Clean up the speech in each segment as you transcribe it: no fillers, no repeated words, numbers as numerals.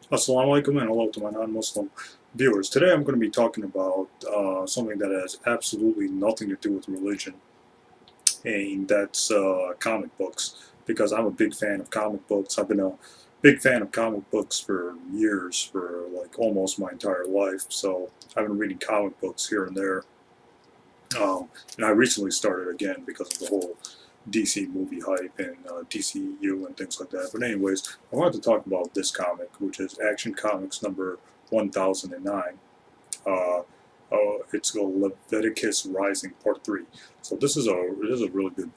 Assalamu alaikum and hello to my non-Muslim viewers. Today I'm going to be talking about something that has absolutely nothing to do with religion, and that's comic books. Because I'm a big fan of comic books. I've been a big fan of comic books for years, for like almost my entire life. So I've been reading comic books here and there. And I recently started again because of the whole DC movie hype and DCU and things like that. But anyways, I wanted to talk about this comic, which is Action Comics number 1009. Uh, it's called Leviticus Rising Part 3. So this is a really good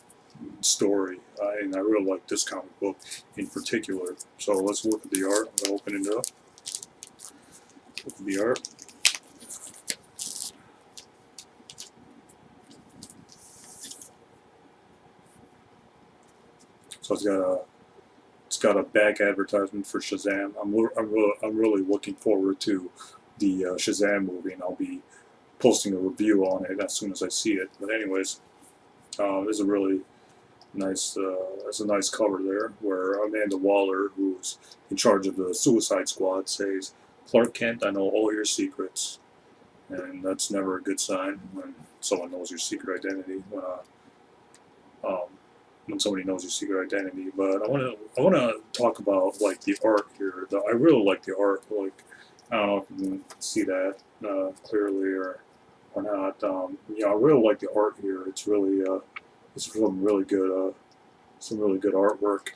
story, and I really like this comic book in particular. So let's look at the art. I'm going to open it up. Look at the art. So it's got a back advertisement for Shazam. I'm really looking forward to the Shazam movie, and I'll be posting a review on it as soon as I see it. But anyways, there's a really nice there's a nice cover there where Amanda Waller, who's in charge of the Suicide Squad, says, "Clark Kent, I know all your secrets," and that's never a good sign when someone knows your secret identity. Um, when somebody knows your secret identity. But I want to talk about like the art here. I really like the art. Like I don't know if you can see that clearly or not. I really like the art here. It's some really good artwork.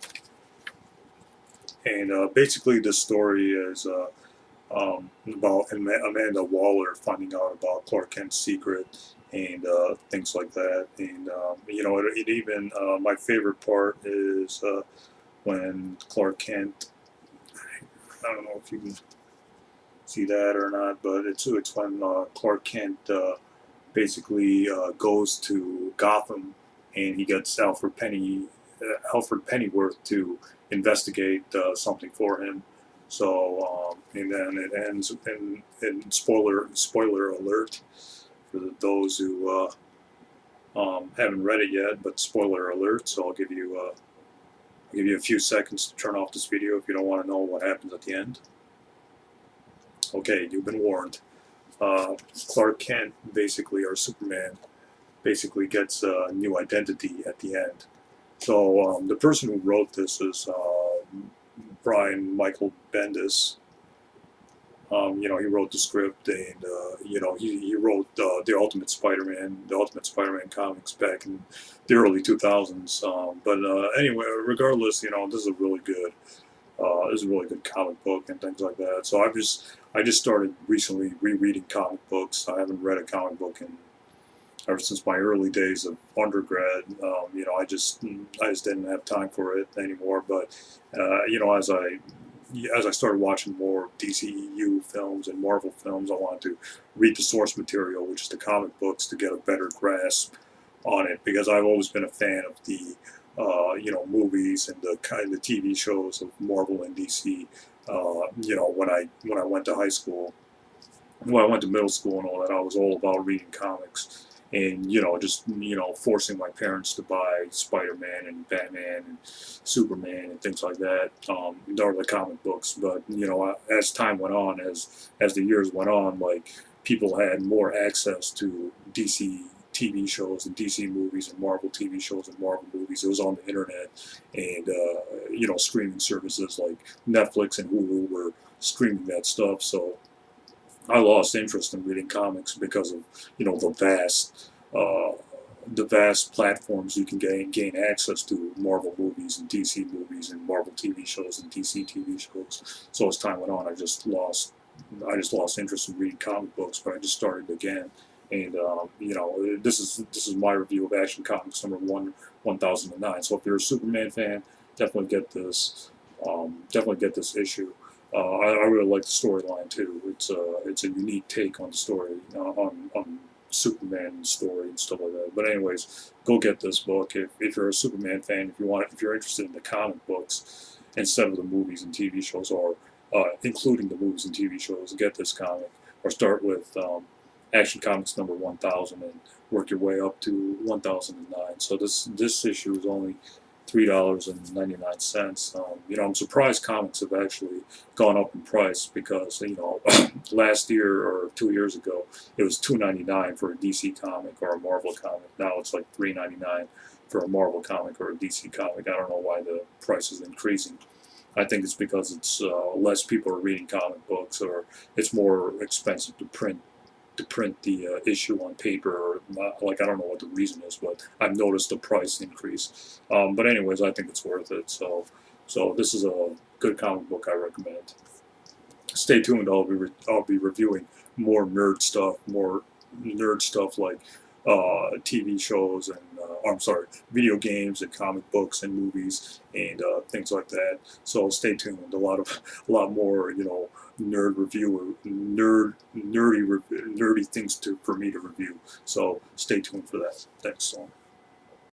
And basically, this story is about Amanda Waller finding out about Clark Kent's secret and things like that. And it even my favorite part is when Clark Kent. I don't know if you can see that or not, but it's when Clark Kent basically goes to Gotham and he gets Alfred Pennyworth to investigate something for him. So and then it ends in spoiler alert for those who haven't read it yet. But spoiler alert. So I'll give you a few seconds to turn off this video if you don't want to know what happens at the end. Okay, you've been warned. Clark Kent, basically, or Superman, basically gets a new identity at the end. So the person who wrote this is Brian Michael Bendis. He wrote the script, and he wrote the Ultimate Spider-Man comics back in the early 2000s. But anyway, regardless, this is a really good this is a really good comic book and things like that. So I just started recently rereading comic books. I haven't read a comic book in ever since my early days of undergrad. I just didn't have time for it anymore. But as I started watching more DCEU films and Marvel films, I wanted to read the source material, which is the comic books, to get a better grasp on it, because I've always been a fan of the movies and the kind of TV shows of Marvel and DC. When I went to high school, when I went to middle school and all that, I was all about reading comics and just forcing my parents to buy Spider-Man and Batman and Superman and things like that, or the comic books. But as time went on, as the years went on, like people had more access to DC TV shows and DC movies and Marvel TV shows and Marvel movies. It was on the internet, and streaming services like Netflix and Hulu were streaming that stuff. So I lost interest in reading comics because of uh, the vast platforms you can gain access to Marvel movies and DC movies and Marvel TV shows and DC TV shows. So as time went on, I just lost interest in reading comic books, but I just started again. And this is my review of Action Comics number 1009. So if you're a Superman fan, definitely get this. Definitely get this issue. I really like the storyline too. It's a unique take on the story, on Superman's story and stuff like that. But anyways, go get this book if you're a Superman fan. If you're interested in the comic books instead of the movies and TV shows, or including the movies and TV shows, get this comic, or start with Action Comics number 1000 and work your way up to 1009. So this issue is only $3.99. You know, I'm surprised comics have actually gone up in price because, you know, last year or 2 years ago, it was $2.99 for a DC comic or a Marvel comic. Now it's like $3.99 for a Marvel comic or a DC comic. I don't know why the price is increasing. I think it's because it's less people are reading comic books, or it's more expensive to print the issue on paper, or not, like, I don't know what the reason is, but I've noticed the price increase. But anyways, I think it's worth it. So this is a good comic book. I recommend. Stay tuned. I'll be reviewing more nerd stuff like TV shows and I'm sorry, video games and comic books and movies and things like that. So stay tuned. A lot more, you know, nerdy things to for me to review. So stay tuned for that. Thanks. So.